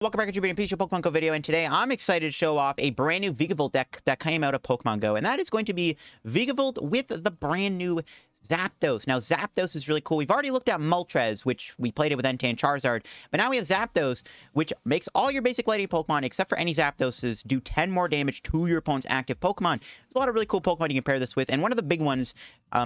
Welcome back to your PGO Pokemon Go video, and today I'm excited to show off a brand new Vikavolt deck that came out of Pokemon Go, and that is going to be Vikavolt with the brand new Zapdos. Now, Zapdos is really cool. We've already looked at Moltres, which we played it with Entei and Charizard, but now we have Zapdos, which makes all your basic lighting Pokemon, except for any Zapdoses, do 10 more damage to your opponent's active Pokemon. There's a lot of really cool Pokemon you can pair this with, and one of the big ones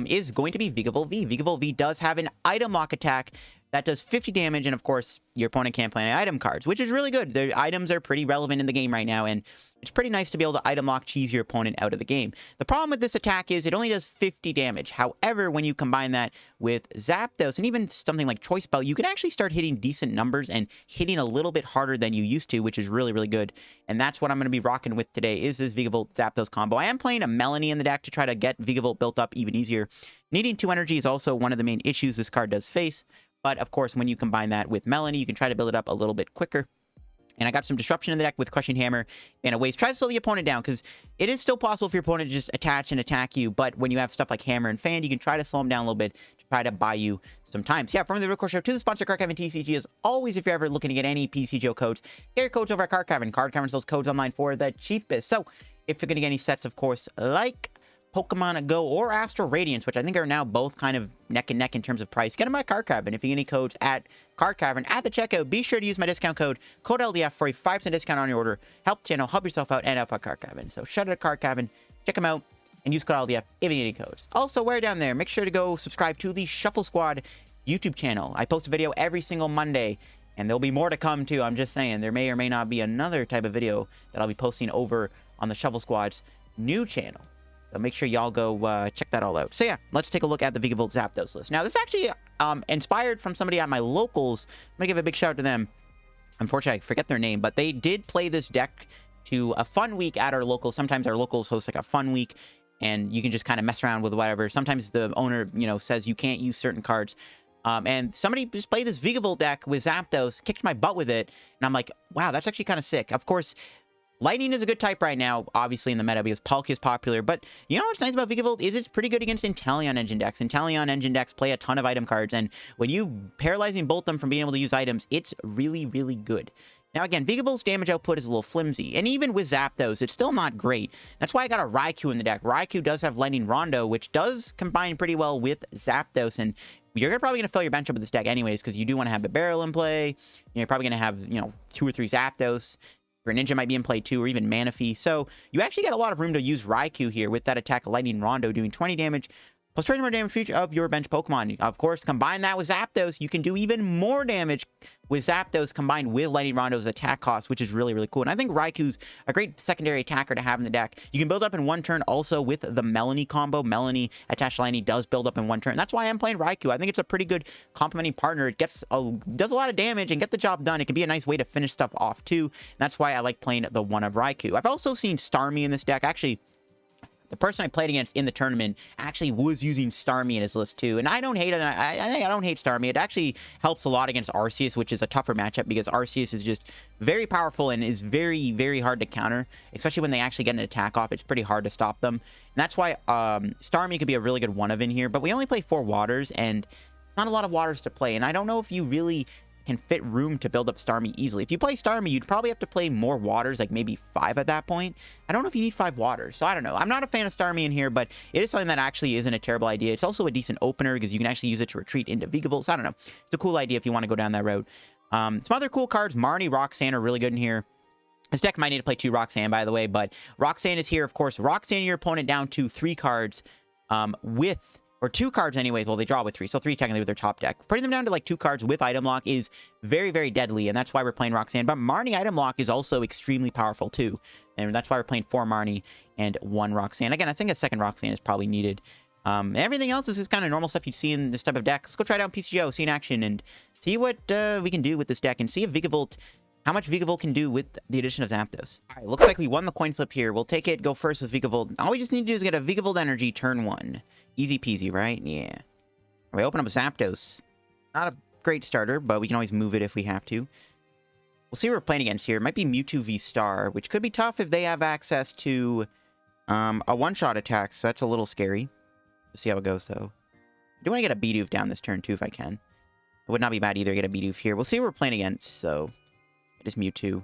is going to be Vikavolt V. Vikavolt V does have an item lock attack that does 50 damage, and of course, your opponent can't play any item cards, which is really good. The items are pretty relevant in the game right now, and it's pretty nice to be able to item lock cheese your opponent out of the game. The problem with this attack is it only does 50 damage. However, when you combine that with Zapdos, and even something like Choice Belt, you can actually start hitting decent numbers and hitting a little bit harder than you used to, which is really, really good. And that's what I'm going to be rocking with today, is this Vikavolt Zapdos combo. I am playing a Melony in the deck to try to get Vikavolt built up even easier. Needing 2 energy is also one of the main issues this card does face. But, of course, when you combine that with Melony, you can try to build it up a little bit quicker. And I got some disruption in the deck with Crushing Hammer and Waves. Try to slow the opponent down, because it is still possible for your opponent to just attach and attack you. But when you have stuff like Hammer and Fan, you can try to slow them down a little bit to try to buy you some time. So, yeah, from the real core show to the sponsor, Card Cavern TCG. As always, if you're ever looking to get any PTCGO codes, get your codes over at Card Cavern. Card Cavern's those codes online for the cheapest. So, if you're going to get any sets, of course, like Pokemon GO or Astral Radiance, which I think are now both kind of neck and neck in terms of price, get them at Card Cavern. If you get any codes at Card Cavern at the checkout, be sure to use my discount code LDF for a 5% discount on your order. Help the channel, help yourself out, and help out Card Cavern. So shout out to Card Cavern, check them out, and use code LDF if you need any codes. Also, while you're down there, make sure to go subscribe to the Shuffle Squad YouTube channel. I post a video every single Monday, and there'll be more to come too. I'm just saying, there may or may not be another type of video that I'll be posting over on the Shuffle Squad's new channel. So make sure y'all go check that all out. So yeah, let's take a look at the Vikavolt Zapdos list. Now, this is actually inspired from somebody at my locals. I'm going to give a big shout out to them. Unfortunately, I forget their name, but they did play this deck to a fun week at our locals. Sometimes our locals host like a fun week, and you can just kind of mess around with whatever. Sometimes the owner, says you can't use certain cards. And somebody just played this Vikavolt deck with Zapdos, kicked my butt with it, and I'm like, wow, that's actually kind of sick. Of course, Lightning is a good type right now, obviously, in the meta, because Palkia is popular. But you know what's nice about Vikavolt is it's pretty good against Inteleon engine decks. Inteleon engine decks play a ton of item cards, and when you paralyzing bolt them from being able to use items, it's really, really good. Now, again, Vikavolt's damage output is a little flimsy, and even with Zapdos, it's still not great. That's why I got a Raikou in the deck. Raikou does have Lightning Rondo, which does combine pretty well with Zapdos, and you're probably going to fill your bench up with this deck anyways, because you do want to have Bibarel in play. You're probably going to have, 2 or 3 Zapdos. Greninja might be in play too, or even Manaphy. So you actually get a lot of room to use Raikou here with that attack Lightning Rondo doing 20 damage, plus 20 more damage for each of your bench Pokemon. Of course, combine that with Zapdos, you can do even more damage with Zapdos combined with Lightning Rondo's attack cost, which is really, really cool. And I think Raikou's a great secondary attacker to have in the deck. You can build up in one turn also with the Melony combo. Melony attached to Lightning does build up in one turn. That's why I'm playing Raikou. I think it's a pretty good complementing partner. It does a lot of damage and get the job done. It can be a nice way to finish stuff off too. And that's why I like playing the one of Raikou. I've also seen Starmie in this deck. Actually, the person I played against in the tournament actually was using Starmie in his list too, and I don't hate it. I don't hate Starmie. It actually helps a lot against Arceus, which is a tougher matchup because Arceus is just very powerful and is very, very hard to counter, especially when they actually get an attack off. It's pretty hard to stop them, and that's why Starmie could be a really good one of in here. But we only play 4 waters, and not a lot of waters to play, and I don't know if you really can fit room to build up Starmie easily. If you play Starmie, you'd probably have to play more waters, like maybe 5 at that point. I don't know if you need 5 waters, so I don't know. I'm not a fan of Starmie in here, but it is something that actually isn't a terrible idea. It's also a decent opener because you can actually use it to retreat into Vikavolt. So I don't know. It's a cool idea if you want to go down that road. Some other cool cards. Marnie, Roxanne are really good in here. This deck might need to play 2 Roxanne, by the way, but Roxanne is here, of course. Roxanne your opponent down to 3 cards or 2 cards anyways. Well, they draw with 3, so 3 technically with their top deck. Putting them down to like 2 cards with item lock is very, very deadly, and that's why we're playing Roxanne. But Marnie item lock is also extremely powerful too, and that's why we're playing 4 Marnie and 1 Roxanne. Again, I think a second Roxanne is probably needed. Everything else is just kind of normal stuff you'd see in this type of deck. Let's go try it out in PTCGO, see in action, and see what we can do with this deck, and see if Vikavolt, how much Vikavolt can do with the addition of Zapdos. All right, looks like we won the coin flip here. We'll take it, go first with Vikavolt. All we just need to do is get a Vikavolt energy turn 1. Easy peasy, right? Yeah. We open up Zapdos. Not a great starter, but we can always move it if we have to. We'll see what we're playing against here. It might be Mewtwo VSTAR, which could be tough if they have access to a one-shot attack, so that's a little scary. Let's see how it goes, though. I do want to get a Bidoof down this turn, too, if I can. It would not be bad either to get a Bidoof here. We'll see what we're playing against, so It is Mewtwo.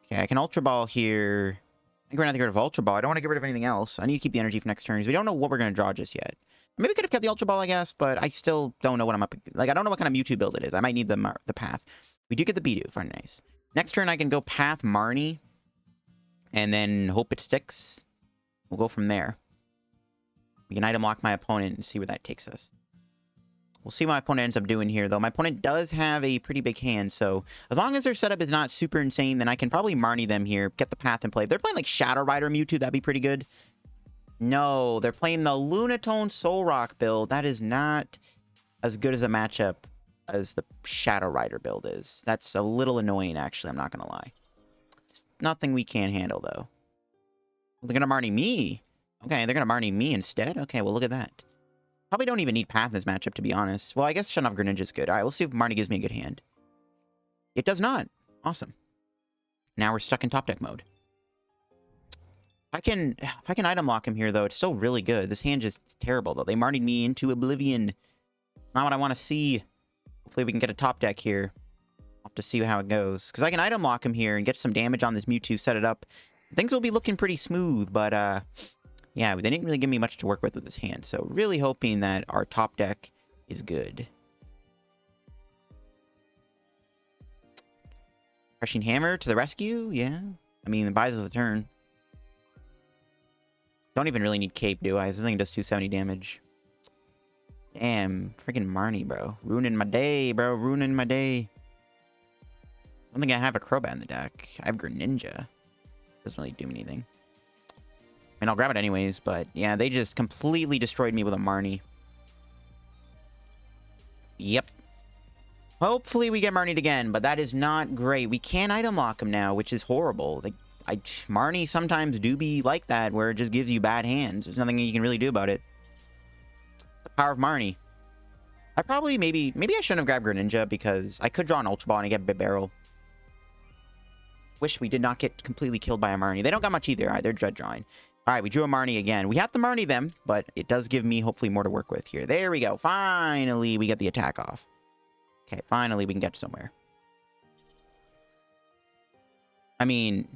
Okay, I can Ultra Ball here. I think we're not going to get rid of Ultra Ball. I don't want to get rid of anything else. I need to keep the energy for next turns. We don't know what we're going to draw just yet. Maybe we could have kept the Ultra Ball, I guess, but I still don't know what I'm up... Like, I don't know what kind of Mewtwo build it is. I might need the Path. We do get the Bidoof. Very nice. Next turn, I can go Path Marnie. And then hope it sticks. We'll go from there. We can item lock my opponent and see where that takes us. We'll see what my opponent ends up doing here, though. My opponent does have a pretty big hand, so as long as their setup is not super insane, then I can probably Marnie them here, get the Path in play. If they're playing, like, Shadow Rider Mewtwo, that'd be pretty good. No, they're playing the Lunatone Soul Rock build. That is not as good as a matchup as the Shadow Rider build is. That's a little annoying, actually. I'm not going to lie. It's nothing we can't handle, though. They're going to Marnie me. Okay, they're going to Marnie me instead? Okay, well, look at that. Probably don't even need Path in this matchup, to be honest. Well, I guess Fan of Greninja is good. All right, we'll see if Marnie gives me a good hand. It does not. Awesome. Now we're stuck in top deck mode. If I can item lock him here, though, it's still really good. This hand just terrible, though. They Marnied me into oblivion. Not what I want to see. Hopefully we can get a top deck here. I'll have to see how it goes. Because I can item lock him here and get some damage on this Mewtwo, set it up. Things will be looking pretty smooth, but yeah, they didn't really give me much to work with this hand. So really hoping that our top deck is good. Crushing Hammer to the rescue? Yeah. I mean, it buys us a turn. Don't even really need Cape, do I? This thing does 270 damage. Damn. Freaking Marnie, bro. Ruining my day, bro. Ruining my day. I don't think I have a Crobat in the deck. I have Greninja. Doesn't really do anything. I mean, I'll grab it anyways, but yeah, they just completely destroyed me with a Marnie. Yep. Hopefully we get Marnied again, but that is not great. We can't item lock him now, which is horrible. Like, Marnie sometimes do be like that, where it just gives you bad hands. There's nothing you can really do about it. The power of Marnie. I probably, maybe I shouldn't have grabbed Greninja, because I could draw an Ultra Ball and I get Bibarel. Wish we did not get completely killed by a Marnie. They don't got much either. They're dread drawing. All right, we drew a Marnie again. We have to Marnie them, but it does give me hopefully more to work with here. There we go. Finally, we get the attack off. Okay, finally we can get somewhere. I mean,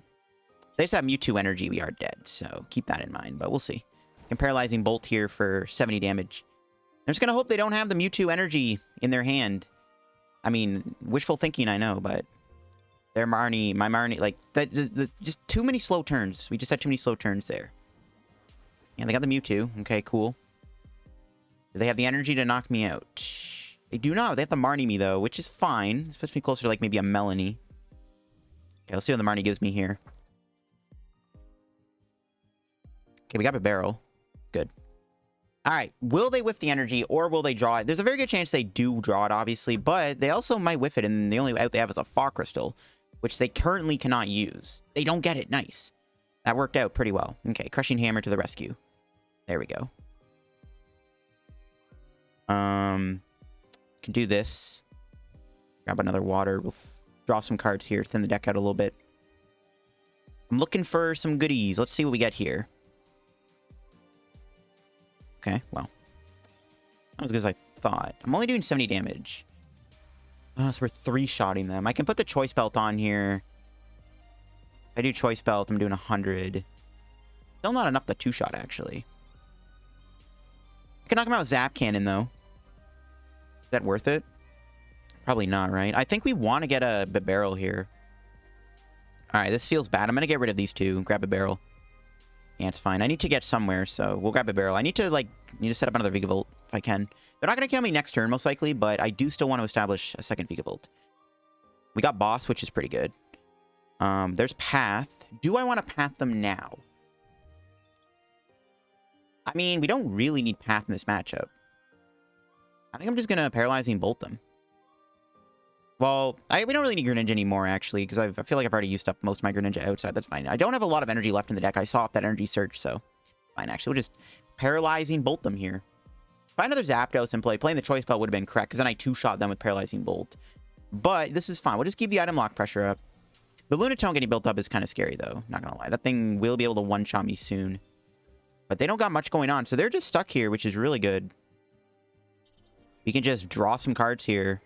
they just have Mewtwo energy. We are dead, so keep that in mind, but we'll see. Can Paralyzing Bolt here for 70 damage. I'm just going to hope they don't have the Mewtwo energy in their hand. I mean, wishful thinking, I know, but... my Marnie, like, just too many slow turns. We just had too many slow turns there. Yeah, they got the Mewtwo. Okay, cool. Do they have the energy to knock me out? They do not. They have to Marnie me, though, which is fine. This puts me closer to, like, maybe a Melony. Okay, let's see what the Marnie gives me here. Okay, we got a barrel. Good. All right. Will they whiff the energy, or will they draw it? There's a very good chance they do draw it, obviously, but they also might whiff it, and the only out they have is a Fog Crystal, which they currently cannot use. They don't get it. Nice. That worked out pretty well. Okay, Crushing Hammer to the rescue. There we go. Can do this. Grab another water. We'll draw some cards here. Thin the deck out a little bit. I'm looking for some goodies. Let's see what we get here. Okay, well. Not as good as I thought. I'm only doing 70 damage. Oh, so we're 3-shotting them. I can put the Choice Belt on here. If I do Choice Belt, I'm doing 100. Still not enough to 2-shot, actually. I can knock him out with Zap Cannon, though. Is that worth it? Probably not, right? I think we want to get a Bibarel here. Alright, this feels bad. I'm going to get rid of these two. Grab a barrel. Yeah, it's fine. I need to get somewhere, so we'll grab a barrel. I need to set up another Vikavolt if I can. They're not going to kill me next turn, most likely, but I do still want to establish a second Vikavolt. We got Boss, which is pretty good. There's Path. Do I want to Path them now? I mean, we don't really need Path in this matchup. I think I'm just going to Paralyzing Bolt them. Well, we don't really need Greninja anymore, actually, because I feel like I've already used up most of my Greninja outside. That's fine. I don't have a lot of energy left in the deck. I saw off that Energy Search, so fine, actually. We'll just Paralyzing Bolt them here. If I had another Zapdos in play, playing the Choice Belt would have been correct, because then I 2-shot them with Paralyzing Bolt. But this is fine. We'll just keep the item lock pressure up. The Lunatone getting built up is kind of scary, though. Not going to lie. That thing will be able to one-shot me soon. But they don't got much going on, so they're just stuck here, which is really good. We can just draw some cards here.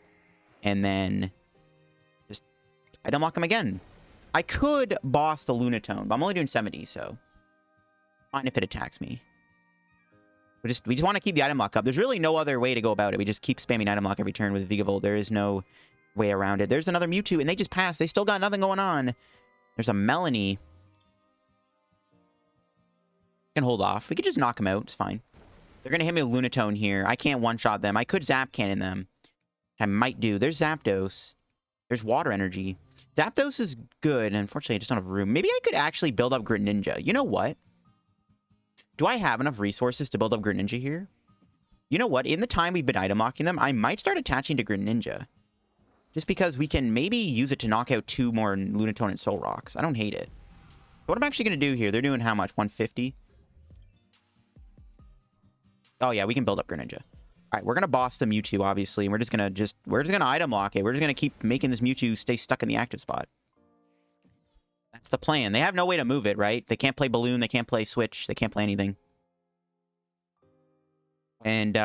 And then Item lock him again. I could boss the Lunatone, but I'm only doing 70, so fine if it attacks me. We just want to keep the item lock up. There's really no other way to go about it. We just keep spamming item lock every turn with Vikavolt. There is no way around it. There's another Mewtwo, and they just passed. They still got nothing going on. There's a Melony. Can hold off. We could just knock him out. It's fine. They're going to hit me with Lunatone here. I can't one-shot them. I could Zap Cannon them. I might do. There's Zapdos. There's Water Energy. Zapdos is good, and unfortunately, I just don't have room. Maybe I could actually build up Greninja. You know what? Do I have enough resources to build up Greninja here? You know what? In the time we've been item locking them, I might start attaching to Greninja. Just because we can maybe use it to knock out 2 more Lunatone and Soul Rocks. I don't hate it. What I'm actually going to do here, they're doing how much? 150? Oh, yeah, we can build up Greninja. All right, we're going to boss the Mewtwo, obviously. And we're just going to item lock it. We're just going to keep making this Mewtwo stay stuck in the active spot. That's the plan. They have no way to move it, right? They can't play Balloon. They can't play Switch. They can't play anything. And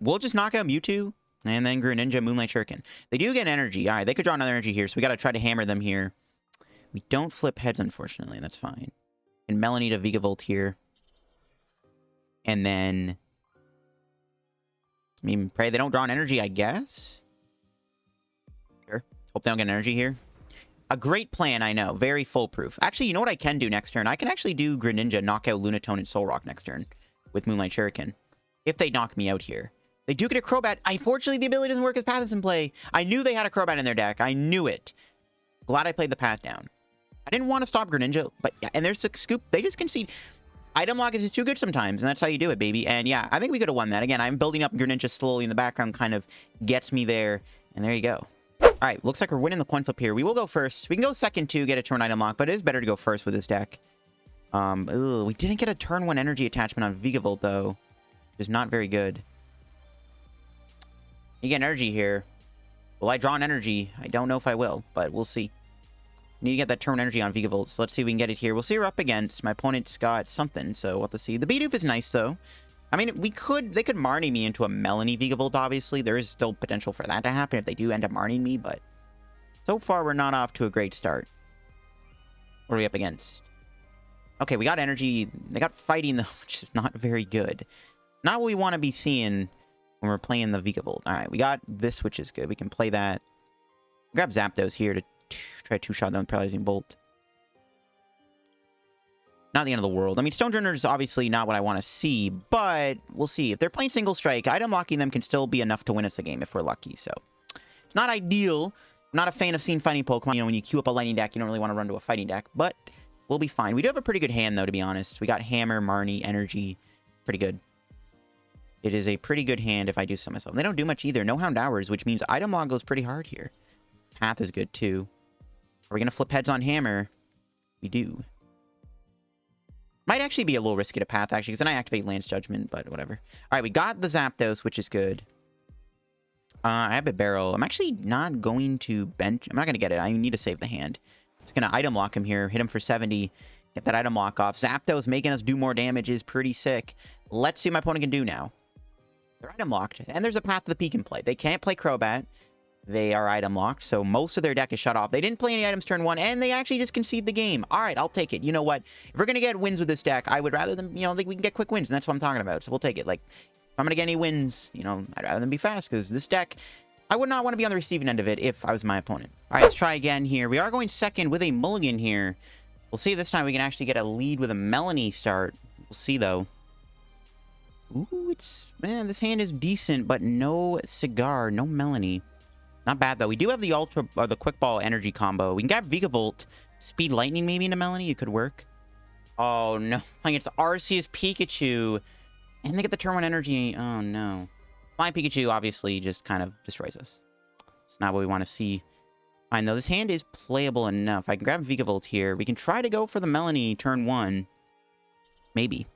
we'll just knock out Mewtwo. And then Greninja, Moonlight Shuriken. They do get energy. All right, they could draw another energy here. So we got to try to hammer them here. We don't flip heads, unfortunately. That's fine. And Melony to Vikavolt here. And then... I mean, pray they don't draw an energy, I guess. Sure. Hope they don't get an energy here. A great plan, I know. Very foolproof. Actually, you know what I can do next turn? I can actually do Greninja, knock out Lunatone and Soul Rock next turn with Moonlight Shuriken. If they knock me out here. They do get a Crobat. Unfortunately, the ability doesn't work as Path is in play. I knew they had a Crobat in their deck. I knew it. Glad I played the Path down. I didn't want to stop Greninja, but yeah, and there's a Scoop. They just concede. Item lock is just too good sometimes, and that's how you do it, baby. And yeah, I think we could have won that. Again, I'm building up Greninja slowly in the background, kind of gets me there, and there you go. All right, looks like we're winning the coin flip here. We will go first. We can go second to get a turn item lock, but it is better to go first with this deck. We didn't get a turn 1 energy attachment on Vikavolt, though, which is not very good. You get energy here. Will I draw an energy? I don't know if I will, but we'll see. Need to get that turn energy on Vikavolt, so let's see if we can get it here. We'll see her up against. My opponent's got something, so we'll have to see. The Bidoof is nice, though. I mean, they could Marnie me into a Melony Vikavolt, obviously. There is still potential for that to happen if they do end up Marnieing me, but so far, we're not off to a great start. What are we up against? Okay, we got energy. They got fighting, though, which is not very good. Not what we want to be seeing when we're playing the Vikavolt. All right, we got this, which is good. We can play that. Grab Zapdos here to try 2-shot them with Paralyzing Bolt. Not the end of the world. I mean, Stonejourner is obviously not what I want to see, but we'll see. If they're playing single strike, item locking them can still be enough to win us a game if we're lucky. So it's not ideal. I'm not a fan of seeing fighting Pokemon. You know, when you queue up a lightning deck, you don't really want to run to a fighting deck, but we'll be fine. We do have a pretty good hand, though, to be honest. We got Hammer, Marnie, Energy. Pretty good. It is a pretty good hand if I do so myself. They don't do much either. No Hound Hours, which means item log goes pretty hard here. Path is good, too. Are we going to flip heads on Hammer? We do. Might actually be a little risky to Path, actually, because then I activate Lance Judgment, but whatever. All right, we got the Zapdos, which is good. I have a Bibarel. I'm actually not going to bench. I'm not going to get it. I need to save the hand. I'm just going to item lock him here, hit him for 70, get that item lock off. Zapdos making us do more damage is pretty sick. Let's see what my opponent can do now. They're item locked, and there's a Path to the Peak in play. They can't play Crobat. They are item locked, so most of their deck is shut off. They didn't play any items turn 1, and they actually just concede the game. All right, I'll take it. You know what? If we're going to get wins with this deck, I would rather than, you know, think we can get quick wins, and that's what I'm talking about, so we'll take it. Like, if I'm going to get any wins, you know, I'd rather than be fast, because this deck, I would not want to be on the receiving end of it if I was my opponent. All right, let's try again here. We are going second with a mulligan here. We'll see if this time we can actually get a lead with a Melony start. We'll see, though. Ooh, man, this hand is decent, but no Cigar, no Melony. Not bad, though. We do have the Ultra, or the Quick Ball energy combo. We can grab Vikavolt. Speed Lightning maybe into Melony. It could work. Oh, no. Like, it's Arceus Pikachu. And they get the turn 1 energy. Oh, no. Flying Pikachu, obviously, just kind of destroys us. It's not what we want to see. Fine, though. This hand is playable enough. I can grab Vikavolt here. We can try to go for the Melony turn 1. Maybe.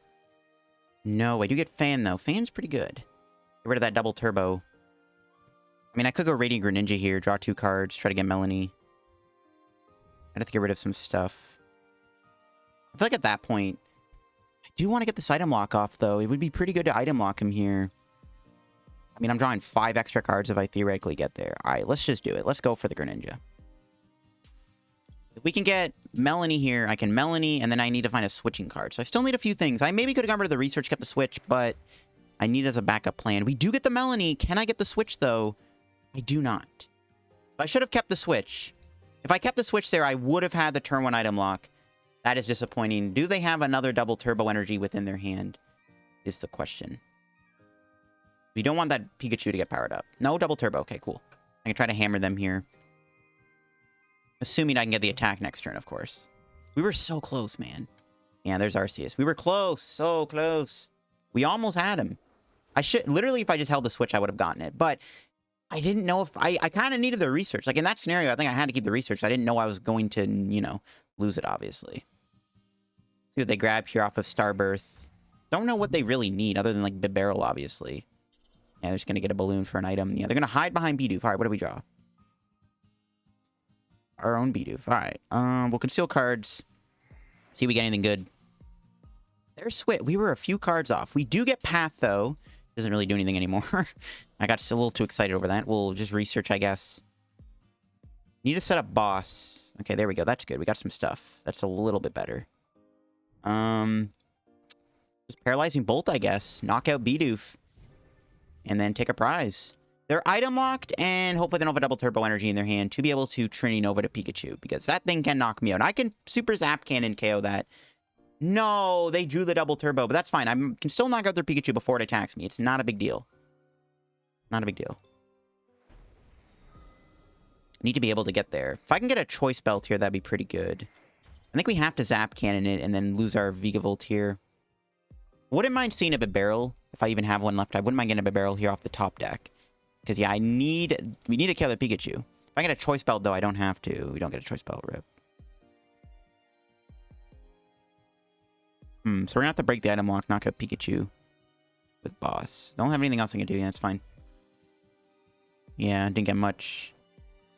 No, I do get Fan, though. Fan's pretty good. Get rid of that double turbo. I mean, I could go Radiant Greninja here, draw 2 cards, try to get Melony. I'd have to get rid of some stuff. I feel like at that point, I do want to get this item lock off, though. It would be pretty good to item lock him here. I mean, I'm drawing 5 extra cards if I theoretically get there. All right, let's just do it. Let's go for the Greninja. If we can get Melony here, I can Melony, and then I need to find a switching card. So I still need a few things. I maybe could have gone rid of the research, kept the switch, but I need it as a backup plan. We do get the Melony. Can I get the switch, though? I do not. I should have kept the switch. If I kept the switch there, I would have had the turn 1 item lock. That is disappointing. Do they have another double turbo energy within their hand? Is the question. We don't want that Pikachu to get powered up. No double turbo. Okay, cool. I can try to hammer them here. Assuming I can get the attack next turn, of course. We were so close, man. Yeah, there's Arceus. We were close. So close. We almost had him. I should... Literally, if I just held the switch, I would have gotten it. But I didn't know if... I kind of needed the research. Like, in that scenario, I think I had to keep the research. I didn't know I was going to, you know, lose it, obviously. See what they grab here off of Starbirth. Don't know what they really need, other than, like, Bibarel, obviously. Yeah, they're just going to get a balloon for an item. Yeah, they're going to hide behind Bidoof. All right, what do we draw? Our own Bidoof. All right. We'll conceal cards. See if we get anything good. There's Swit. We were a few cards off. We do get Path, though. Doesn't really do anything anymore. I got just a little too excited over that. We'll just research, I guess. Need to set up boss. Okay, there we go. That's good. We got some stuff. That's a little bit better. Just Paralyzing Bolt, I guess. Knock out Bidoof. And then take a prize. They're item locked, and hopefully they don't have a double turbo energy in their hand to be able to Trinity Nova to Pikachu, because that thing can knock me out. I can Super Zap Cannon KO that. No, they drew the double turbo, but that's fine. I can still knock out their Pikachu before it attacks me. It's not a big deal. Not a big deal. Need to be able to get there. If I can get a Choice Belt here, that'd be pretty good. I think we have to Zap Cannon it and then lose our Vikavolt here. Wouldn't mind seeing a Bibarel, if I even have one left. I wouldn't mind getting a Bibarel here off the top deck. Because, yeah, we need to kill the Pikachu. If I get a Choice Belt, though, I don't have to. We don't get a Choice Belt, rip. So we're going to have to break the item lock, knock out Pikachu with boss. Don't have anything else I can do. Yeah, that's fine. Yeah, didn't get much.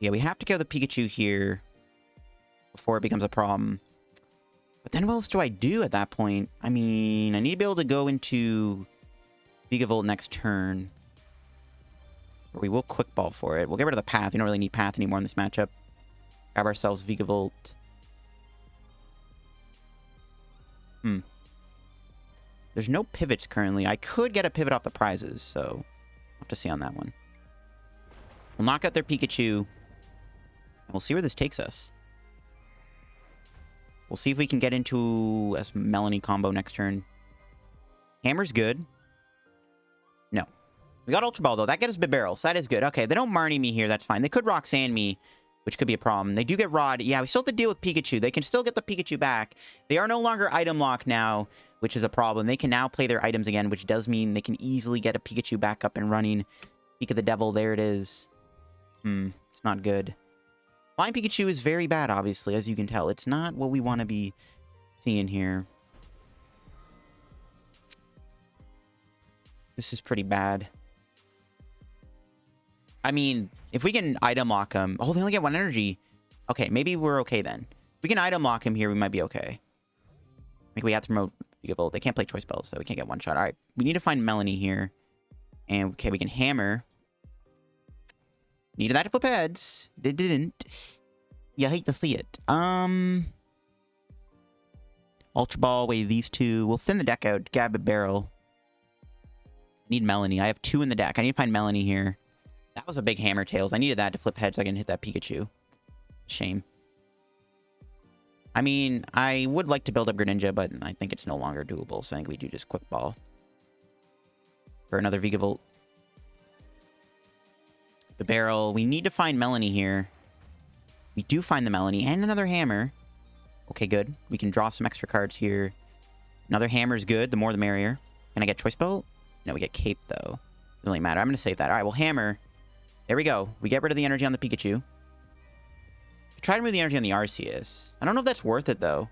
Yeah, we have to kill the Pikachu here before it becomes a problem. But then what else do I do at that point? I mean, I need to be able to go into Vikavolt next turn. Or we will Quick Ball for it. We'll get rid of the Path. We don't really need Path anymore in this matchup. Grab ourselves Vikavolt. There's no pivots currently. I could get a pivot off the prizes, so we'll have to see on that one. We'll knock out their Pikachu. And we'll see where this takes us. We'll see if we can get into a Melony combo next turn. Hammer's good. No. We got Ultra Ball, though. That gets us Bibarel, so that is good. Okay, they don't Marnie me here. That's fine. They could Roxanne me, which could be a problem. They do get Rod. Yeah, we still have to deal with Pikachu. They can still get the Pikachu back. They are no longer item locked now, which is a problem. They can now play their items again, which does mean they can easily get a Pikachu back up and running. Peak of the Devil, there it is. It's not good. Flying Pikachu is very bad, obviously, as you can tell. It's not what we want to be seeing here. This is pretty bad. I mean, if we can item lock him... Oh, they only get 1 energy. Okay, maybe we're okay then. If we can item lock him here, we might be okay. I think we have to promote Vikavolt. They can't play Choice Belts, so we can't get one shot. All right, we need to find Melony here. And, okay, we can Hammer. Needed that to flip heads. Didn't. You hate to see it. Ultra Ball, away these two. We'll thin the deck out. Grab a barrel. Need Melony. I have 2 in the deck. I need to find Melony here. That was a big Hammer Tails. I needed that to flip heads so I can hit that Pikachu. Shame. I mean, I would like to build up Greninja, but I think it's no longer doable. So I think we do just Quick Ball. For another Vikavolt. The barrel. We need to find Melony here. We do find the Melony and another Hammer. Okay, good. We can draw some extra cards here. Another Hammer is good. The more the merrier. Can I get Choice Belt? No, we get Cape, though. Doesn't really matter. I'm going to save that. All right, well, Hammer. There we go. We get rid of the energy on the Pikachu. Try to move the energy on the Arceus. I don't know if that's worth it, though.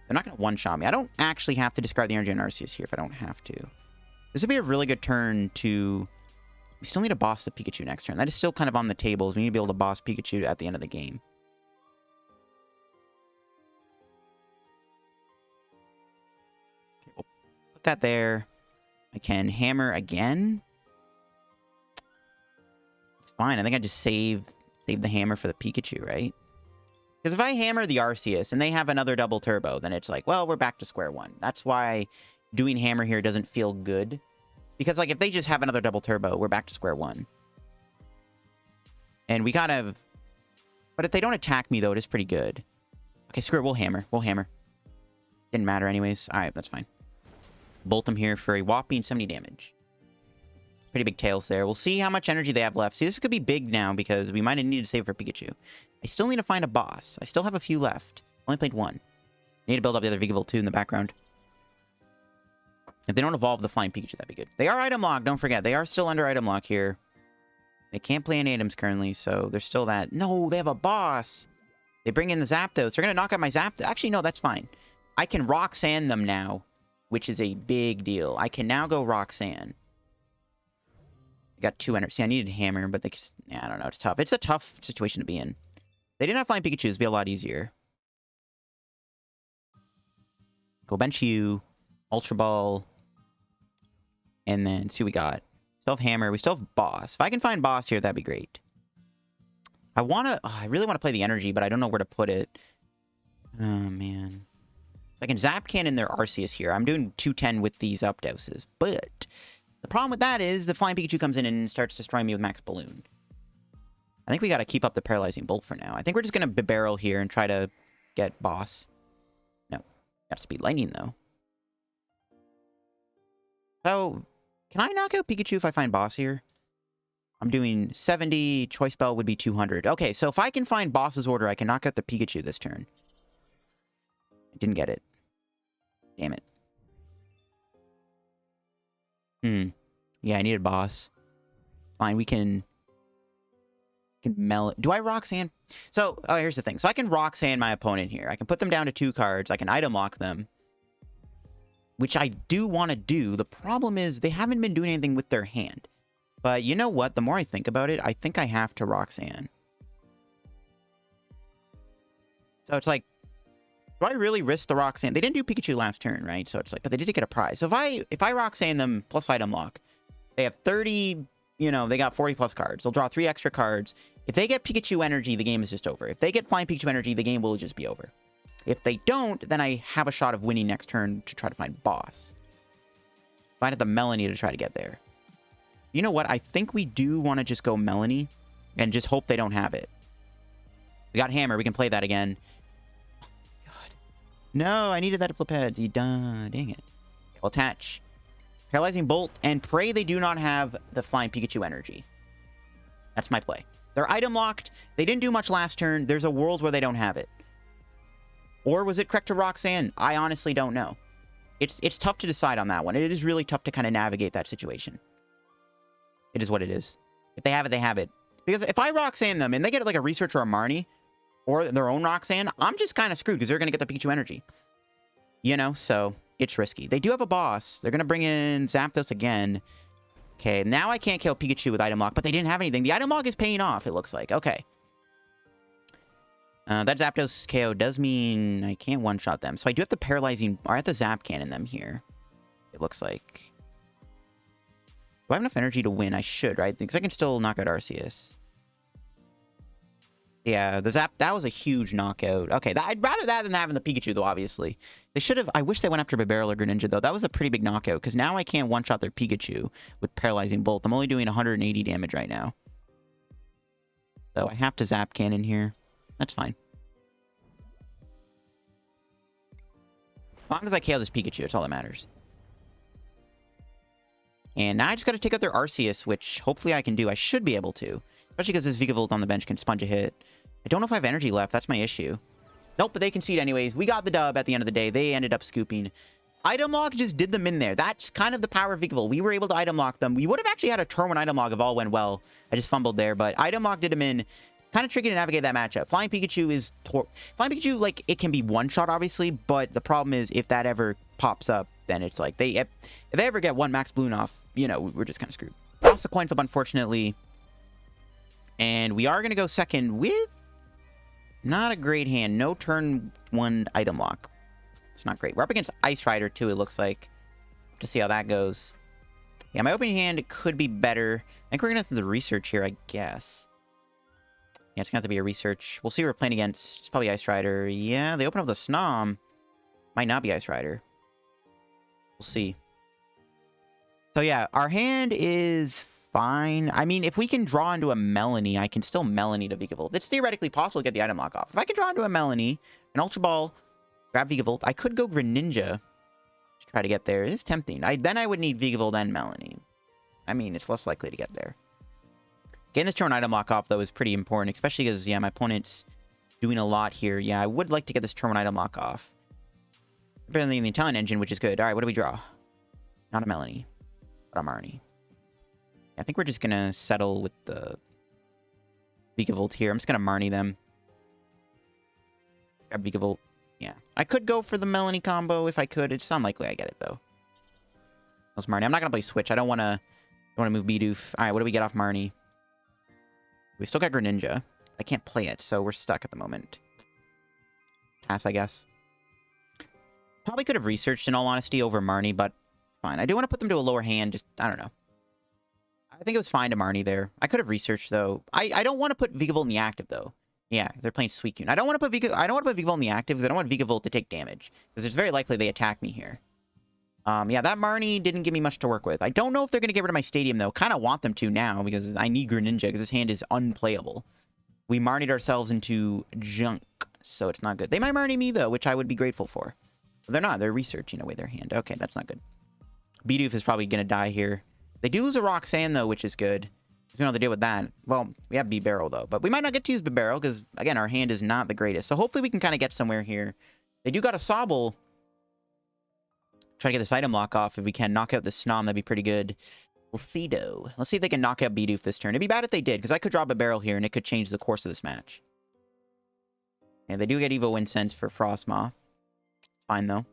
They're not going to one-shot me. I don't actually have to discard the energy on Arceus here if I don't have to. This would be a really good turn to... We still need to boss the Pikachu next turn. That is still kind of on the tables. We need to be able to boss Pikachu at the end of the game. Okay, we'll put that there. I can Hammer again. It's fine. I think I just save the Hammer for the Pikachu, right? Because if I hammer the Arceus and they have another double turbo, then it's like, well, we're back to square one. That's why doing hammer here doesn't feel good. Because, like, if they just have another double turbo, we're back to square one. And we kind of... But if they don't attack me, though, it is pretty good. Okay, screw it. We'll hammer. We'll hammer. Didn't matter anyways. Alright, that's fine. Bolt them here for a whopping 70 damage. Pretty big tails there. We'll see how much energy they have left. See, this could be big now because we might need to save for Pikachu. I still need to find a boss. I still have a few left. Only played one. I need to build up the other Vikavolt too in the background. If they don't evolve the Flying Pikachu, that'd be good. They are item locked, don't forget. They are still under item lock here. They can't play any items currently, so there's still that. No, they have a boss. They bring in the Zapdos. They're going to knock out my Zapdos. Actually, no, that's fine. I can Roxanne them now, which is a big deal. I can now go Roxanne. I got 2 energy. See, I needed Hammer, but they just... Yeah, I don't know. It's tough. It's a tough situation to be in. They didn't have Flying Pikachu. It'd be a lot easier. Go bench you. Ultra Ball. And then see what we got. Still have Hammer. We still have Boss. If I can find Boss here, that'd be great. I want to... Oh, I really want to play the energy, but I don't know where to put it. Oh, man. I can Zap Cannon their Arceus here. I'm doing 210 with these Zapdoses. But the problem with that is the Flying Pikachu comes in and starts destroying me with Max Balloon. I think we got to keep up the Paralyzing Bolt for now. I think we're just going to Bibarel here and try to get Boss. No. Got Speed Lightning, though. So, can I knock out Pikachu if I find Boss here? I'm doing 70. Choice Belt would be 200. Okay, so if I can find Boss's order, I can knock out the Pikachu this turn. I didn't get it. Damn it. Yeah, I needed Boss. Fine, we can melt. Do I Roxanne? So, oh, here's the thing. So I can Roxanne my opponent here. I can put them down to 2 cards. I can item lock them. Which I do want to do. The problem is they haven't been doing anything with their hand. But you know what? The more I think about it, I think I have to Roxanne. So it's like, do I really risk the Roxanne? They didn't do Pikachu last turn, right? So it's like, but they did get a prize. So if I Roxanne them plus item lock, they have 30, you know, they got 40 plus cards. They'll draw 3 extra cards. If they get Pikachu energy, the game is just over. If they get Flying Pikachu energy, the game will just be over. If they don't, then I have a shot of winning next turn to try to find Boss. Find at the Melony to try to get there. You know what? I think we do want to just go Melony and just hope they don't have it. We got Hammer. We can play that again. Oh, God. No, I needed that to flip heads. Dang it. We'll attach. Paralyzing Bolt and pray they do not have the Flying Pikachu energy. That's my play. They're item locked. They didn't do much last turn. There's a world where they don't have it. Or was it correct to Roxanne? I honestly don't know. It's tough to decide on that one. It is really tough to kind of navigate that situation. It is what it is. If they have it, they have it. Because if I Roxanne them and they get like a Research or a Marnie or their own Roxanne, I'm just kind of screwed because they're going to get the Pikachu energy. You know, so it's risky. They do have a boss. They're going to bring in Zapdos again. Okay, now I can't kill Pikachu with item lock, but they didn't have anything. The item lock is paying off, it looks like. Okay. That Zapdos KO does mean I can't one-shot them. So I do have the Paralyzing... Or I have the Zap Cannon them here. It looks like. Do I have enough energy to win? I should, right? Because I can still knock out Arceus. Yeah, the Zap... That was a huge knockout. Okay, I'd rather that than having the Pikachu, though, obviously. They should have... I wish they went after Bibarel or Greninja, though. That was a pretty big knockout. Because now I can't one-shot their Pikachu with Paralyzing Bolt. I'm only doing 180 damage right now. So I have to Zap Cannon here. That's fine. As long as I KO this Pikachu, that's all that matters. And now I just got to take out their Arceus, which hopefully I can do. I should be able to. Especially because this Vikavolt on the bench can sponge a hit. I don't know if I have energy left. That's my issue. Nope, but they concede anyways. We got the dub at the end of the day. They ended up scooping. Item lock just did them in there. That's kind of the power of Vikavolt. We were able to item lock them. We would have actually had a turn 1 item lock if all went well. I just fumbled there, but item lock did them in. Kind of tricky to navigate that matchup. Flying Pikachu is... Flying Pikachu, like, it can be one-shot, obviously, but the problem is if that ever pops up, then it's like, if they ever get one Max Balloon off, you know, we're just kind of screwed. Lost the coin flip, unfortunately. And we are going to go second with... Not a great hand. No turn 1 item lock. It's not great. We're up against Ice Rider, too, it looks like. To see how that goes. Yeah, my opening hand could be better. I think we're going to have to do the research here, I guess. Yeah, it's gonna have to be a research. We'll see who we're playing against. It's probably Ice Rider. Yeah, they open up the Snom. Might not be Ice Rider. We'll see. So yeah, our hand is fine. I mean, if we can draw into a Melony, I can still Melony to Vikavolt. It's theoretically possible to get the item lock off. If I can draw into a Melony, an Ultra Ball, grab Vikavolt, I could go Greninja to try to get there. It is tempting. Then I would need Vikavolt and Melony. I mean, it's less likely to get there. Getting this turn item lock off, though, is pretty important, especially because, yeah, my opponent's doing a lot here. Yeah, I would like to get this turn item lock off. Better than the Italian engine, which is good. All right, what do we draw? Not a Melony, but a Marnie. I think we're just going to settle with the Vikavolt here. I'm just going to Marnie them. Grab Vikavolt. Yeah. I could go for the Melony combo if I could. It's unlikely I get it, though. That's Marnie. I'm not going to play Switch. I don't want to move Bidoof. All right, what do we get off Marnie? We still got Greninja. I can't play it, so we're stuck at the moment. Pass, I guess. Probably could have researched, in all honesty, over Marnie, but fine. I do want to put them to a lower hand. Just, I don't know. I think it was fine to Marnie there. I could have researched, though. I don't want to put Vikavolt in the active, though. Yeah, they're playing Suicune. I don't want to put Vikavolt in the active because I don't want Vikavolt to take damage. Because it's very likely they attack me here. Yeah, that Marnie didn't give me much to work with. I don't know if they're going to get rid of my stadium, though. Kind of want them to now because I need Greninja because this hand is unplayable. We Marnied ourselves into junk, so it's not good. They might Marnie me, though, which I would be grateful for. But they're not. They're researching away their hand. Okay, that's not good. Bidoof is probably going to die here. They do lose a Roxanne, though, which is good. We don't have to deal with that. Well, we have Bibarel, though. But we might not get to use Bibarel because, again, our hand is not the greatest. So hopefully we can kind of get somewhere here. They do got a Sobble. Try to get this item lock off. If we can knock out the Snom, that'd be pretty good. We'll see, though. Let's see if they can knock out Bidoof this turn. It'd be bad if they did, because I could drop a barrel here, and it could change the course of this match. And they do get Evo Incense for Frostmoth. Fine, though.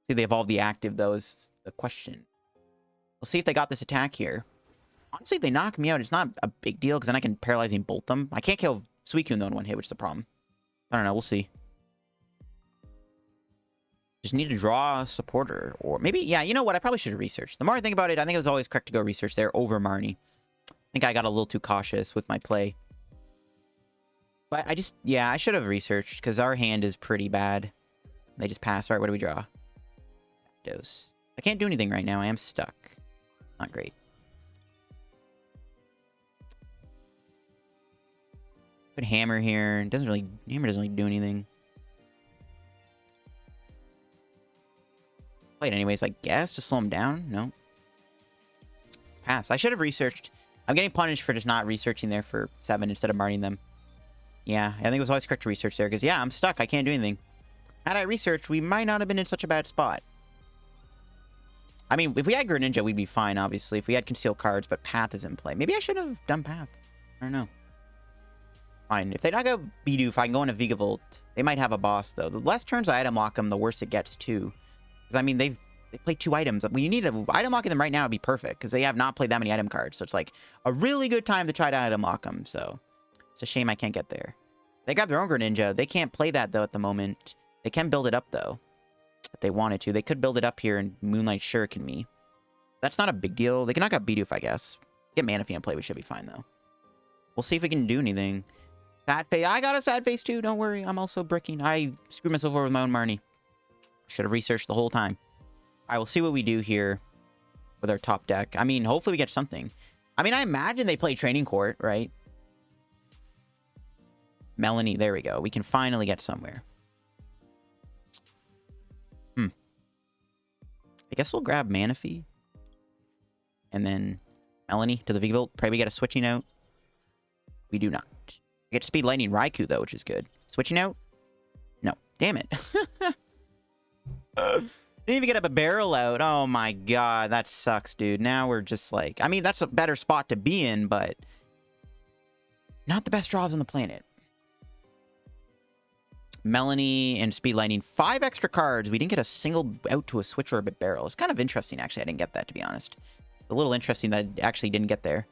See if they evolve the active, though, is the question. We'll see if they got this attack here. Honestly, if they knock me out, it's not a big deal, because then I can Paralyzing Bolt them. I can't kill Suicune, though, in one hit, which is the problem. I don't know. We'll see. Just need to draw a supporter. Or maybe, yeah, you know what? I probably should have researched. The more I think about it, I think it was always correct to go research there over Marnie. I think I got a little too cautious with my play. But I just, yeah, I should have researched, because our hand is pretty bad. They just pass. All right, what do we draw? Zapdos. I can't do anything right now. I am stuck. Not great. Put Hammer here. Hammer doesn't really do anything. Play it anyways, I guess, to slow him down. No. Pass. I should have researched. I'm getting punished for just not researching there for 7 instead of marning them. Yeah, I think it was always correct to research there, because, yeah, I'm stuck. I can't do anything. Had I researched, we might not have been in such a bad spot. I mean, if we had Greninja, we'd be fine, obviously. If we had concealed cards, but Path is in play. Maybe I should have done Path. I don't know. Fine. If they knock out Bidoof, I can go into Vikavolt. They might have a boss, though. The less turns I item lock them, the worse it gets, too. Because, I mean, they play 2 items. We need to item locking them right now would be perfect, because they have not played that many item cards. So it's like a really good time to try to item lock them. So it's a shame I can't get there. They got their own Greninja. They can't play that, though, at the moment. They can build it up, though, if they wanted to. They could build it up here and Moonlight Shuriken me. That's not a big deal. They can knock out Bidoof, I guess. Get Manaphy in play. We should be fine, though. We'll see if we can do anything. Sad face. I got a sad face, too. Don't worry. I'm also bricking. I screwed myself over with my own Marnie. Should have researched the whole time. All right, we'll see what we do here with our top deck. I mean, hopefully we get something. I mean, I imagine they play Training Court, right? Melony. There we go. We can finally get somewhere. I guess we'll grab Manaphy. And then Melony to the Vikavolt. Pray we get a switching out. We do not. We get Speed Lightning Raikou, though, which is good. Switching out? No. Damn it. Didn't even get up a barrel out. Oh my god. That sucks, dude. Now we're just like... I mean, that's a better spot to be in, but... not the best draws on the planet. Melony and Speed Lightning. 5 extra cards. We didn't get a single out to a switch or a bit barrel. It's kind of interesting, actually. I didn't get that, to be honest. A little interesting that I actually didn't get there.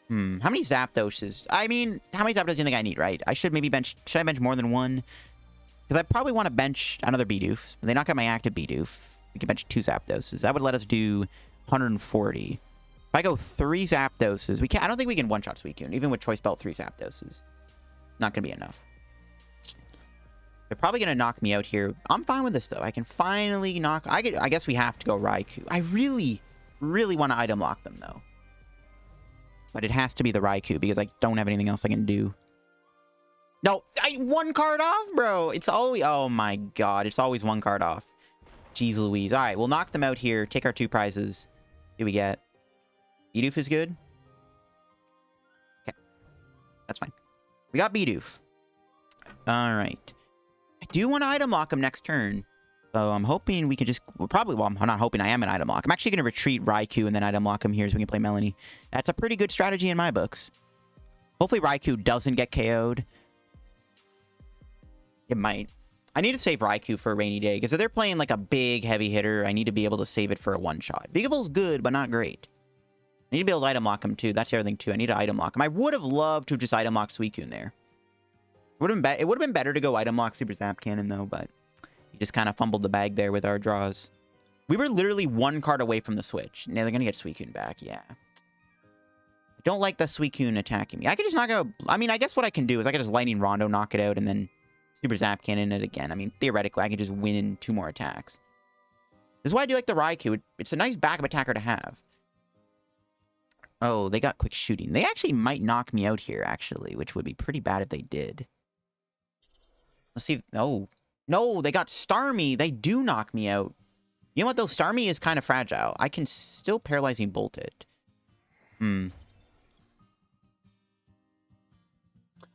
How many Zapdoses? I mean, how many Zapdos do you think I need, right? I should maybe bench... should I bench more than one? Because I probably want to bench another Bidoof. They knock out my active Bidoof. We can bench 2 Zapdoses. That would let us do 140. If I go 3 Zapdoses, we can't. I don't think we can one-shot Suicune, even with Choice Belt 3 Zapdoses. Not gonna be enough. They're probably gonna knock me out here. I'm fine with this though. I can finally knock. I guess we have to go Raikou. I really, really want to item lock them though. But it has to be the Raikou because I don't have anything else I can do. No, one card off, bro. It's always, oh my god, it's always one card off. Jeez Louise. All right, we'll knock them out here. Take our 2 prizes. What do we get? Bidoof is good. Okay, that's fine. We got Bidoof. All right. I do want to item lock him next turn. So I'm hoping we can just... Well, probably... Well, I'm not hoping. I am an item lock. I'm actually going to retreat Raikou and then item lock him here so we can play Melony. That's a pretty good strategy in my books. Hopefully Raikou doesn't get KO'd. It might. I need to save Raikou for a rainy day. Because if they're playing like a big heavy hitter, I need to be able to save it for a one-shot. Vigavolt's good, but not great. I need to be able to item lock him too. That's everything too. I need to item lock him. I would have loved to just item lock Suicune there. It would have been better to go item lock Super Zap Cannon though, but we just kind of fumbled the bag there with our draws. We were literally 1 card away from the switch. Now they're gonna get Suicune back. Yeah. I don't like the Suicune attacking me. I could just knock out. I mean, I guess what I can do is I can just Lightning Rondo, knock it out, and then Super Zap Cannon it again. I mean, theoretically, I could just win in 2 more attacks. This is why I do like the Raikou. It's a nice backup attacker to have. Oh, they got quick shooting. They actually might knock me out here, actually, which would be pretty bad if they did. Let's see. Oh, no, they got Starmie. They do knock me out. You know what, though? Starmie is kind of fragile. I can still Paralyzing Bolt it.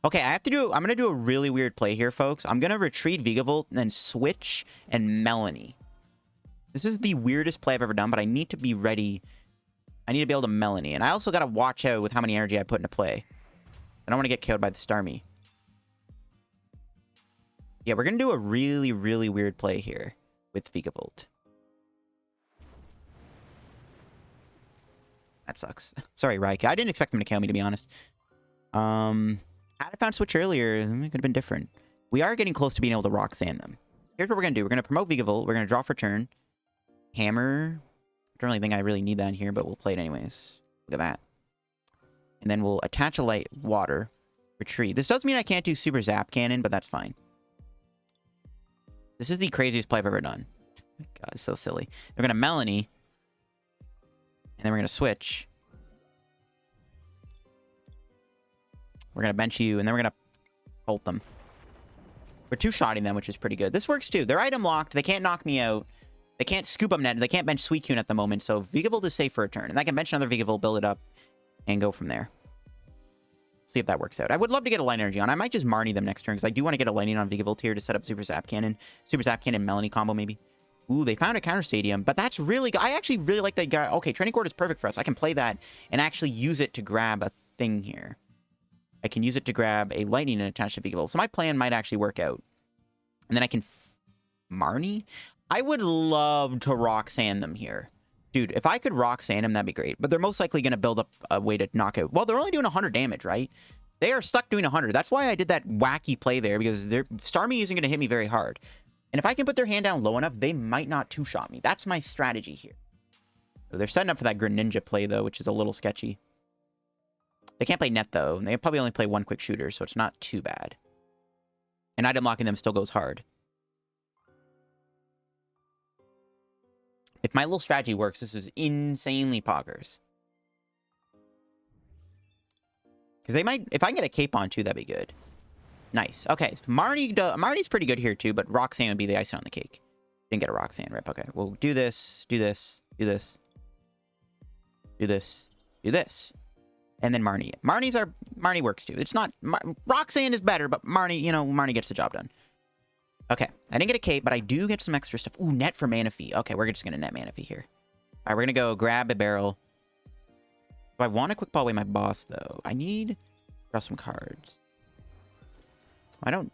Okay, I'm going to do a really weird play here, folks. I'm going to retreat Vigavolt and then switch and Melony. This is the weirdest play I've ever done, but I need to be ready. I need to be able to Melony. And I also got to watch out with how many energy I put into play. I don't want to get killed by the Starmie. Yeah, we're going to do a really, really weird play here with Vigavolt. That sucks. Sorry, Raikou. I didn't expect them to kill me, to be honest. Had I found Switch earlier, it could have been different. We are getting close to being able to Roxanne them. Here's what we're going to do. We're going to promote Vigavolt. We're going to draw for turn. Hammer. I don't really think I really need that in here, but we'll play it anyways. Look at that. And then we'll attach a light water. Retreat. This does mean I can't do Super Zap Cannon, but that's fine. This is the craziest play I've ever done. God, it's so silly. We're going to Melony. And then we're going to switch. We're going to bench you, and then we're going to ult them. We're 2-shotting them, which is pretty good. This works too. They're item locked. They can't knock me out. They can't Scoop Up Net. They can't bench Suicune at the moment, so Vigavolt is safe for a turn. And I can bench another Vigavolt, build it up, and go from there. See if that works out. I would love to get a Light Energy on. I might just Marnie them next turn, because I do want to get a Lightning on Vigavolt here to set up Super Zap Cannon. Super Zap Cannon Melony combo, maybe. Ooh, they found a Counter Stadium, but that's really good. I actually really like that guy. Okay, Training Court is perfect for us. I can play that and actually use it to grab a thing here. I can use it to grab a Lightning and attach to Vigavolt. So my plan might actually work out. And then I can... Marnie? I would love to Roxanne them here. Dude, if I could Roxanne them, that'd be great. But they're most likely going to build up a way to knock out... Well, they're only doing 100 damage, right? They are stuck doing 100. That's why I did that wacky play there, because Starmie isn't going to hit me very hard. And if I can put their hand down low enough, they might not 2-shot me. That's my strategy here. So they're setting up for that Greninja play, though, which is a little sketchy. They can't play net, though. They probably only play 1 quick shooter, so it's not too bad. And item locking them still goes hard. If my little strategy works, this is insanely poggers. Because they might... If I can get a cape on, too, that'd be good. Nice. Okay, so Marnie's pretty good here, too, but Roxanne would be the icing on the cake. Didn't get a Roxanne rip. Okay, we'll do this, do this, do this, do this, do this. And then Marnie. Marnie works, too. It's not... Roxanne is better, but Marnie, you know, Marnie gets the job done. Okay, I didn't get a cape, but I do get some extra stuff. Ooh, net for Manaphy. Okay, we're just going to net Manaphy here. All right, we're going to go grab a barrel. Do I want to quick ball away my boss, though? I need to draw some cards. I don't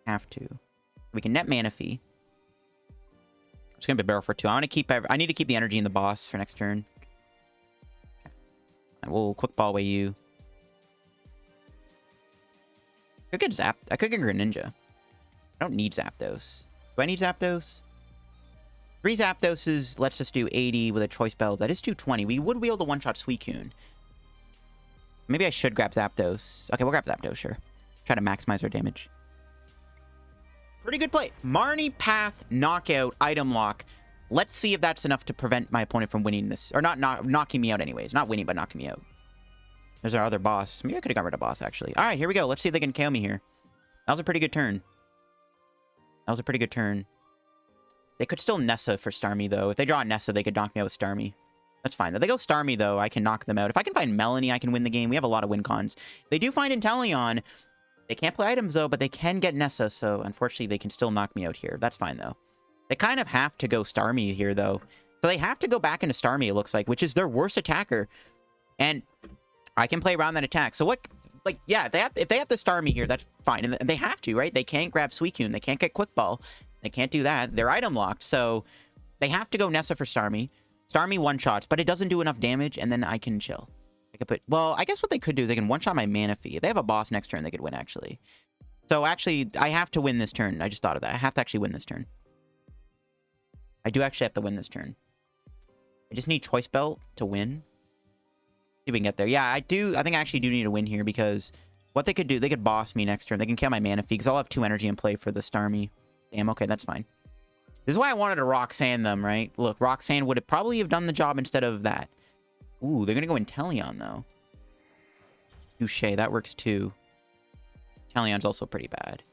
have to. We can net Manaphy. It's going to be a barrel for 2. I need to keep the energy in the boss for next turn. Okay. I will quick ball away you. I could get Greninja. I don't need Zapdos. Do I need Zapdos? 3 Zapdoses lets us do 80 with a Choice Belt. That is 220. We would wield a one-shot Suicune. Maybe I should grab Zapdos. Okay, we'll grab Zapdos, sure. Try to maximize our damage. Pretty good play. Marnie Path, Knockout, Item Lock. Let's see if that's enough to prevent my opponent from winning this. Or not knocking me out anyways. Not winning, but knocking me out. There's our other boss. Maybe I could have got rid of boss, actually. All right, here we go. Let's see if they can KO me here. That was a pretty good turn. That was a pretty good turn. They could still Nessa for Starmie, though. If they draw Nessa, they could knock me out with Starmie. That's fine. If they go Starmie, though, I can knock them out. If I can find Melony, I can win the game. We have a lot of win cons. They do find Inteleon. They can't play items, though, but they can get Nessa, so unfortunately, they can still knock me out here. That's fine, though. They kind of have to go Starmie here, though. So they have to go back into Starmie, it looks like, which is their worst attacker. And I can play around that attack. So what... Like, yeah, if they have to Starmie here, that's fine. And they have to, right? They can't grab Suicune. They can't get Quick Ball. They can't do that. They're item locked, so they have to go Nessa for Starmie. Starmie one-shots, but it doesn't do enough damage, and then I can chill. I could put... Well, I guess what they could do, they can one-shot my Manaphy. If they have a boss next turn, they could win, actually. So, actually, I have to win this turn. I just thought of that. I have to actually win this turn. I do actually have to win this turn. I just need Choice Belt to win. See if we can get there. Yeah, I do. I think I actually do need to win here because what they could do, they could boss me next turn. They can kill my Manaphy because I'll have 2 energy in play for the Starmie. Damn, okay, that's fine. This is why I wanted to Roxanne them, right? Look, Roxanne would have probably have done the job instead of that. Ooh, they're going to go Inteleon, though. Touche, that works too. Inteleon's also pretty bad.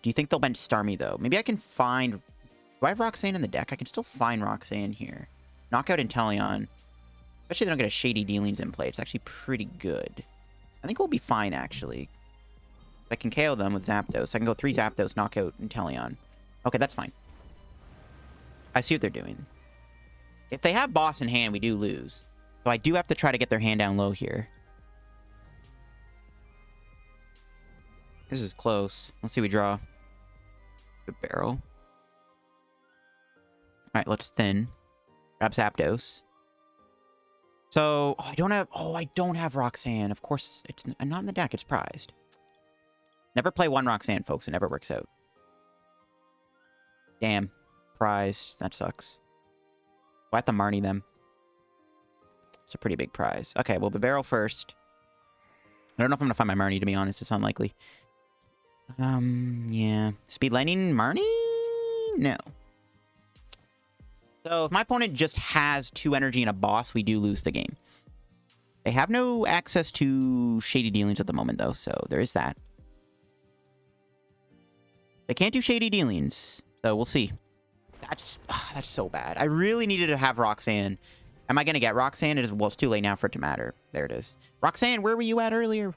Do you think they'll bench Starmie, though? Maybe I can find... Do I have Roxanne in the deck? I can still find Roxanne here. Knock out Inteleon. Especially if they don't get a Shady Dealings in play. It's actually pretty good. I think we'll be fine, actually. I can KO them with Zapdos. I can go 3 Zapdos, knock out Inteleon. Okay, that's fine. I see what they're doing. If they have boss in hand, we do lose. So I do have to try to get their hand down low here. This is close. Let's see what we draw. Good barrel. Alright, let's thin. Grab Zapdos. So, I don't have Roxanne. Of course, it's not in the deck. It's prized. Never play 1 Roxanne, folks. It never works out. Damn. Prize. That sucks. We'll have to Marnie them. It's a pretty big prize. Okay, well, Bibarel first. I don't know if I'm going to find my Marnie, to be honest. It's unlikely. Yeah. Speed Lightning Marnie? No. So, if my opponent just has 2 energy and a boss, we do lose the game. They have no access to Shady Dealings at the moment, though, so there is that. They can't do Shady Dealings, so we'll see. That's so bad. I really needed to have Roxanne. Am I going to get Roxanne? Well, it's too late now for it to matter. There it is. Roxanne, where were you at earlier?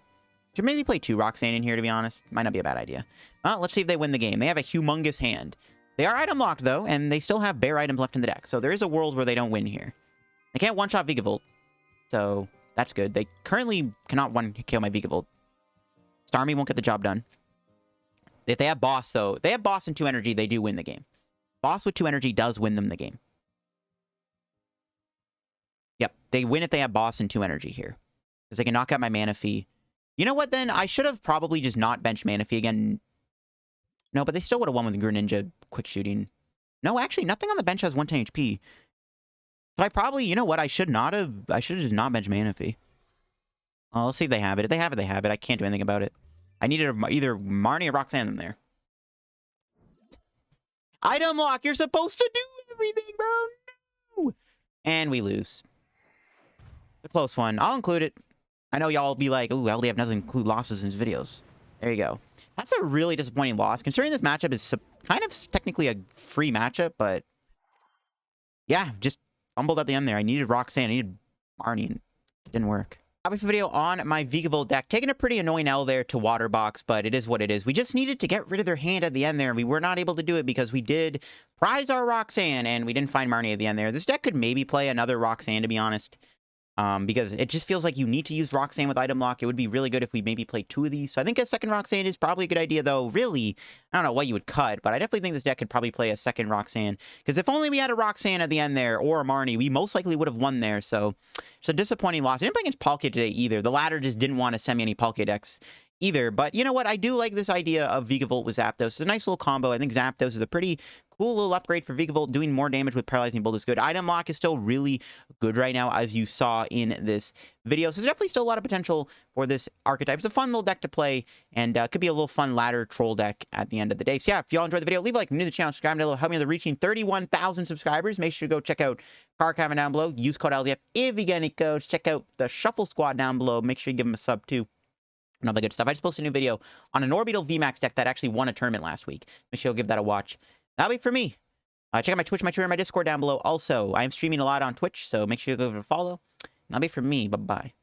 Should maybe play 2 Roxanne in here, to be honest. Might not be a bad idea. Well, let's see if they win the game. They have a humongous hand. They are item locked, though, and they still have bare items left in the deck. So there is a world where they don't win here. They can't one-shot Vikavolt, so that's good. They currently cannot one-kill my Vikavolt. Starmie won't get the job done. If they have boss, though, if they have boss and 2 energy, they do win the game. Boss with 2 energy does win them the game. Yep, they win if they have boss and 2 energy here. Because they can knock out my Manaphy. You know what, then? I should have probably just not benched Manaphy again. No, but they still would have won with Greninja quick shooting. No, actually, nothing on the bench has 110 HP. So I probably, you know what? I should have just not benched Manaphy. Well, let's see if they have it. If they have it, they have it. I can't do anything about it. I needed either Marnie or Roxanne in there. Item lock! You're supposed to do everything, bro! No! And we lose. A close one. I'll include it. I know y'all will be like, ooh, LDF doesn't include losses in his videos. There you go. That's a really disappointing loss, considering this matchup is kind of technically a free matchup, but yeah, just fumbled at the end there. I needed Roxanne, I needed Marnie, and it didn't work. Copy video on my Vikavolt deck. Taking a pretty annoying L there to Waterbox, but it is what it is. We just needed to get rid of their hand at the end there, and we were not able to do it because we did prize our Roxanne, and we didn't find Marnie at the end there. This deck could maybe play another Roxanne, to be honest. Because it just feels like you need to use Roxanne with item lock. It would be really good if we maybe play 2 of these. So I think a second Roxanne is probably a good idea, though. Really, I don't know what you would cut, but I definitely think this deck could probably play a second Roxanne. Because if only we had a Roxanne at the end there, or a Marnie, we most likely would have won there. So it's a disappointing loss. I didn't play against Palkia today either. The latter just didn't want to send me any Palkia decks either. But you know what? I do like this idea of Vikavolt with Zapdos. It's a nice little combo. I think Zapdos is a pretty Cool little upgrade for Vikavolt, doing more damage with Paralyzing Bolt is good. Item lock is still really good right now, as you saw in this video. So there's definitely still a lot of potential for this archetype. It's a fun little deck to play, and could be a little fun ladder troll deck at the end of the day. So yeah, if y'all enjoyed the video, leave a like, new to the channel, subscribe down below, help me with reaching 31,000 subscribers. Make sure to go check out Archive down below. Use code LDF if you get any codes. Check out the Shuffle Squad down below. Make sure you give them a sub too. And all the good stuff. I just posted a new video on an Orbital VMAX deck that actually won a tournament last week. Make sure you'll give that a watch. That'll be for me. Check out my Twitch, my Twitter, and my Discord down below. Also, I am streaming a lot on Twitch, so make sure you go give it a follow. That'll be for me. Bye-bye.